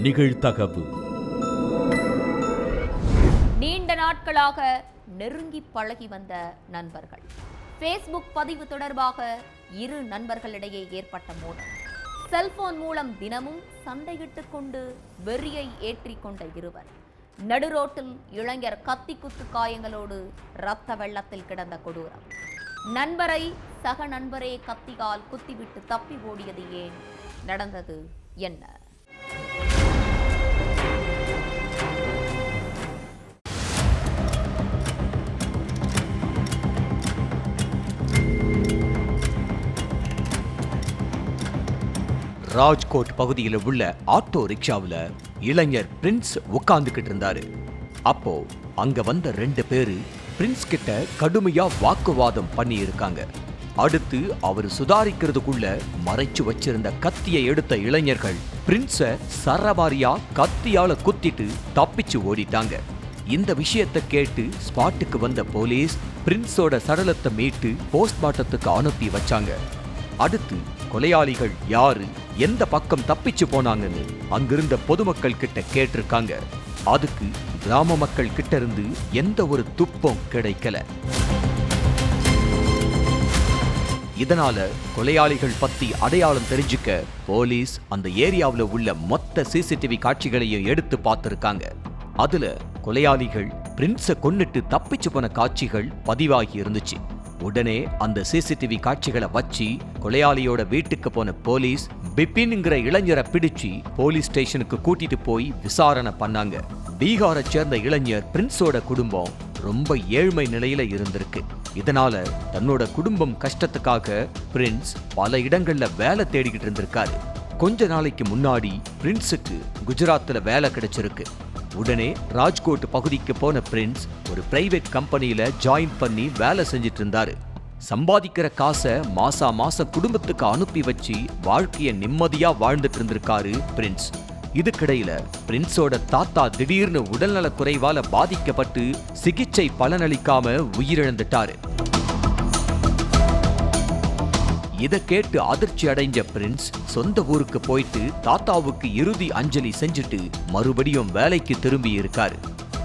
நிகழ்தகவு. நீண்ட நாட்களாக நெருங்கி பழகி வந்த நண்பர்கள். ஃபேஸ்புக் பதிவு தொடர்பாக இரு நண்பர்களிடையே ஏற்பட்ட மோதல். செல்போன் மூலம் தினமும் சண்டையிட்டுக் கொண்டு வெறியை ஏற்றிக்கொண்ட இருவர். நடுரோட்டில் இளைஞர் கத்தி குத்து காயங்களோடு இரத்த வெள்ளத்தில் கிடந்த கொடூரம். நண்பரை சக நண்பரே கத்தியால் குத்திவிட்டு தப்பி ஓடியது ஏன்? நடந்தது என்ன? ராஜ்கோட் பகுதியில் உள்ள ஆட்டோ ரிக்ஷாவில் இளைஞர் பிரின்ஸ் உட்கார்ந்துகிட்டு இருந்தாரு. அப்போ அங்க வந்த 2 பேரு பிரின்ஸ் கிட்ட கடுமையா வாக்குவாதம் பண்ணி இருக்காங்க. அடுத்து அவர் சுதாரிக்கிறதுக்குள்ள மறைச்சு வச்சிருந்த கத்தியை எடுத்த இளைஞர்கள் பிரின்ஸ சரமாரியா கத்தியால குத்திட்டு தப்பிச்சு ஓடிட்டாங்க. இந்த விஷயத்தை கேட்டு ஸ்பாட்டுக்கு வந்த போலீஸ் பிரின்ஸோட சடலத்தை மீட்டு போஸ்ட்மார்ட்டத்துக்கு அனுப்பி வச்சாங்க. அடுத்து கொலையாளிகள் யாரு, எந்த பக்கம் தப்பிச்சு போனாங்கன்னு அங்கிருந்த பொதுமக்கள் கிட்ட கேட்டிருக்காங்க. அதுக்கு கிராம மக்கள் கிட்ட இருந்து எந்த ஒரு துப்பம் கிடைக்கல. இதனால கொலையாளிகள் பத்தி அடையாளம் தெரிஞ்சுக்க போலீஸ் அந்த ஏரியாவில் உள்ள மொத்த சிசிடிவி காட்சிகளையும் எடுத்து பார்த்திருக்காங்க. அதுல கொலையாளிகள் பிரின்ஸை கொன்னுட்டு தப்பிச்சு போன காட்சிகள் பதிவாகி இருந்துச்சு. உடனே அந்த சிசிடிவி காட்சிகளை வச்சு கொலையாளியோட வீட்டுக்கு போன போலீஸ் பிபின்ங்கிற இளைஞரை பிடிச்சு போலீஸ் ஸ்டேஷனுக்கு கூட்டிட்டு போய் விசாரணை பண்ணாங்க. பீகாரை சேர்ந்த இளைஞர் பிரின்ஸோட குடும்பம் ரொம்ப ஏழ்மை நிலையில இருந்திருக்கு. இதனால தன்னோட குடும்பம் கஷ்டத்துக்காக பிரின்ஸ் பல இடங்கள்ல வேலை தேடிக்கிட்டு இருந்திருக்காரு. கொஞ்ச நாளைக்கு முன்னாடி பிரின்ஸுக்கு குஜராத்ல வேலை கிடைச்சிருக்கு. உடனே ராஜ்கோட் பகுதிக்கு போன பிரின்ஸ் ஒரு பிரைவேட் கம்பெனியில ஜாயின் பண்ணி வேலை செஞ்சிட்டு இருந்தாரு. சம்பாதிக்கிற காசை மாசம் குடும்பத்துக்கு அனுப்பி வச்சு வாழ்க்கைய நிம்மதியா வாழ்ந்துட்டு இருந்திருக்காரு பிரின்ஸ். இதுக்கிடையில பிரின்ஸோட தாத்தா திடீர்னு உடல்நல குறைவால பாதிக்கப்பட்டு சிகிச்சை பலனளிக்காம உயிரிழந்துட்டாரு. இதை கேட்டு அதிர்ச்சி அடைஞ்ச பிரின்ஸ் சொந்த ஊருக்கு போயிட்டு தாத்தாவுக்கு இறுதி அஞ்சலி செஞ்சுட்டு மறுபடியும் வேலைக்கு திரும்பி இருக்காரு.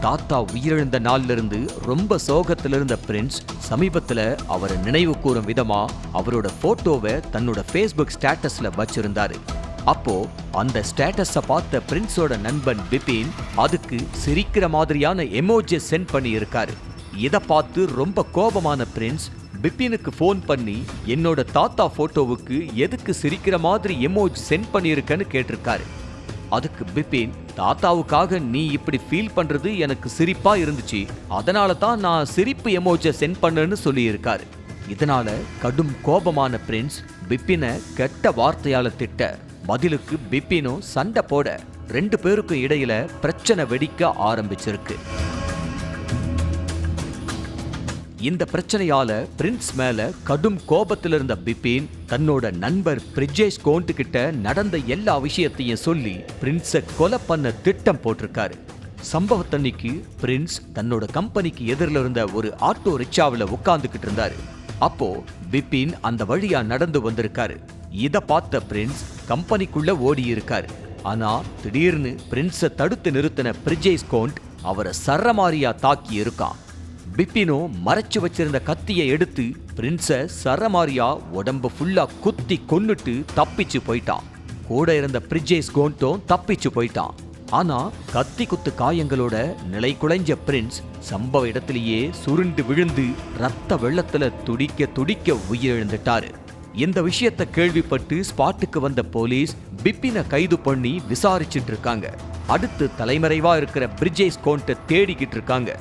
தாத்தா உயிரிழந்த நாள்ல இருந்து ரொம்ப சோகத்துல இருந்த பிரின்ஸ் சமீபத்துல அவரை நினைவு கூறும் விதமா அவரோட போட்டோவை தன்னோட ஃபேஸ்புக் ஸ்டேட்டஸ்ல வச்சிருந்தாரு. அப்போ அந்த ஸ்டேட்டஸை பார்த்த பிரின்ஸோட நண்பன் பிபின் அதுக்கு சிரிக்கிற மாதிரியான எமோஜி சென்ட் பண்ணி இருக்காரு. இதை பார்த்து ரொம்ப கோபமான பிரின்ஸ் பிபினுக்கு போன் பண்ணி என்னோட தாத்தா போட்டோவுக்கு எதுக்கு சிரிக்கிற மாதிரி எமோஜி சென்ட் பண்ணியிருக்கன்னு கேட்டிருக்காரு. அதுக்கு பிபின், தாத்தாவுக்காக நீ இப்படி ஃபீல் பண்றது எனக்கு சிரிப்பா இருந்துச்சு, அதனால தான் நான் சிரிப்பு எமோஜி சென்ட் பண்ணேன்னு சொல்லியிருக்காரு. இதனால கடும் கோபமான பிரின்ஸ் பிபினை கெட்ட வார்த்தையால திட்ட, பதிலுக்கு பிபினும் சண்டை போட 2 பேருக்கும் இடையில பிரச்சனை வெடிக்க ஆரம்பிச்சிருக்கு. இந்த பிரச்சனையால பிரின்ஸ் மேல கடும் கோபத்தில் இருந்த பிபின் தன்னோட நண்பர் பிரிஜேஷ் கோண்ட் கிட்ட நடந்த எல்லா விஷயத்தையும் சொல்லி பிரின்ஸை கொலை பண்ண திட்டம் போட்டிருக்காரு. சம்பவத்தன்னைக்கு பிரின்ஸ் தன்னோட கம்பெனிக்கு எதிரில் இருந்த ஒரு ஆட்டோ ரிக்ஷாவில் உட்கார்ந்துகிட்டு இருந்தாரு. அப்போ பிபின் அந்த வழியா நடந்து வந்திருக்காரு. இதை பார்த்த பிரின்ஸ் கம்பெனிக்குள்ள ஓடி இருக்காரு. ஆனா திடீர்னு பிரின்ஸை தடுத்து நிறுத்தின பிரிஜேஷ் கோண்ட் அவரை சரமாரியா தாக்கி இருக்கான். பிபினோ மறைச்சு வச்சிருந்த கத்தியை எடுத்து பிரின்ஸ சரமாரியா உடம்பு ஃபுல்லா குத்தி கொன்னுட்டு தப்பிச்சு போயிட்டான். கூட இருந்த பிரிஜேஷ் கோண்டும் தப்பிச்சு போயிட்டான். ஆனா கத்தி குத்து காயங்களோட நிலை குலைஞ்ச பிரின்ஸ் சம்பவ இடத்திலேயே சுருண்டு விழுந்து ரத்த வெள்ளத்துல துடிக்க உயிரிழந்துட்டாரு. இந்த விஷயத்தை கேள்விப்பட்டு ஸ்பாட்டுக்கு வந்த போலீஸ் பிபினை கைது பண்ணி விசாரிச்சுட்டு இருக்காங்க. அடுத்து தலைமறைவா இருக்கிற பிரிஜேஷ் கோண்ட தேடிக்கிட்டு இருக்காங்க.